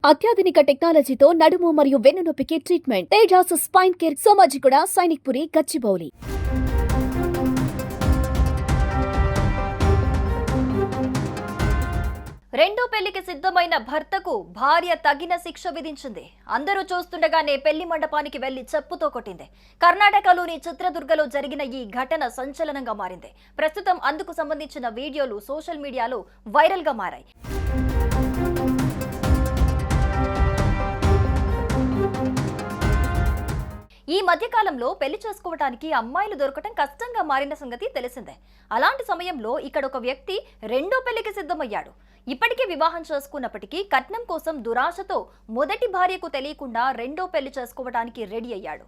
అత్యాధునిక టెక్నాలజీతో నడుము మరియు వెన్నునొప్పికి treatment Tejas spine care Somajiguda Sainikpuri Gachibowli. రెండో పెళ్లికి సిద్ధమైన భర్తకు భార్య తగిన శిక్ష విధించింది. అందరూ చూస్తుండగానే పెళ్లి మండపానికి వెళ్లి చెప్పుతో కొట్టింది. కర్ణాటకలోని చిత్రదుర్గలో జరిగిన ఈ ఘటన సంచలనంగా మారింది. ప్రస్తుతం అందుకు సంబంధించిన వీడియోలు సోషల్ మీడియాలో వైరల్ గా మారాయి. ఈ మధ్యకాలంలో పెళ్లి చేసుకోవడానికి అమ్మాయిలు దొరకటం కష్టంగా మారిన సంగతి తెలిసిందే. అలాంటి సమయంలో ఇక్కడ ఒక వ్యక్తి రెండో పెళ్లికి సిద్ధమయ్యాడు. ఇప్పటికే వివాహం చేసుకున్నప్పటికీ కట్నం కోసం దురాశతో మొదటి భార్యకు తెలియకుండా రెండో పెళ్లి చేసుకోవడానికి రెడీ అయ్యాడు.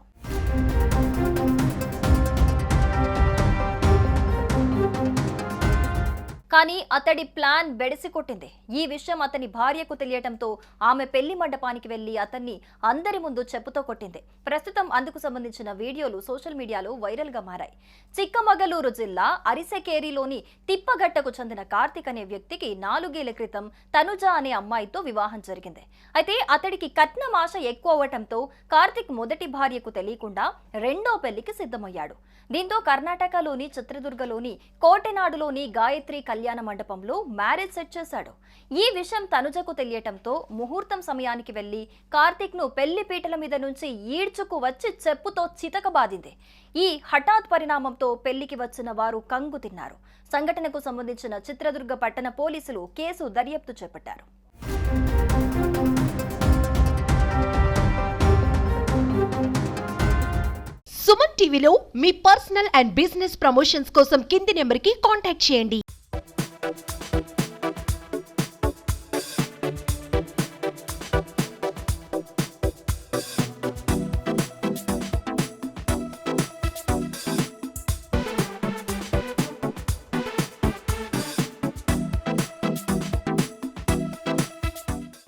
కానీ అతడి ప్లాన్ బెడిసి కొట్టింది. ఈ విషయం అతని భార్యకు తెలియటంతో ఆమె పెళ్లి మండపానికి వెళ్లి అతన్ని అందరి ముందు చెప్పుతో కొట్టింది. ప్రస్తుతం అందుకు సంబంధించిన వీడియోలు సోషల్ మీడియాలో వైరల్ గా మారాయి. చిక్కమగళూరు జిల్లా అరిసెకేరిలోని తిప్పగట్టకు చెందిన కార్తిక్ అనే వ్యక్తికి 4 ఏళ్ల క్రితం తనుజ అనే అమ్మాయితో వివాహం జరిగింది. అయితే అతడికి కట్నం ఆశ ఎక్కువ అవటంతో కార్తిక్ మొదటి భార్యకు తెలియకుండా రెండో పెళ్లికి సిద్ధమయ్యాడు. దీంతో కర్ణాటకలోని చిత్రదుర్గలోని కోటెనాడులోని గాయత్రి కళ్యాణ మండపంలో మ్యారేజ్ సెట్ చేశాడు. ఈ విషయం తనుజకు తెలియటంతో ముహూర్తం సమయానికి వెళ్లి కార్తిక్ ను పెళ్లి పీటల మీద నుంచి ఈడ్చుకు వచ్చి చెప్పుతో చితకబాదింది. ఈ హఠాత్ పరిణామంతో పెళ్లికి వచ్చిన వారు కంగు తిన్నారు. సంఘటనకు సంబంధించిన చిత్రదుర్గ పట్టణ పోలీసులు కేసు దర్యాప్తు చేపట్టారు. సుమన్ టీవీలో మీ పర్సనల్ అండ్ బిజినెస్ ప్రమోషన్స్ కోసం కింది నెంబర్కి కాంటాక్ట్ చేయండి.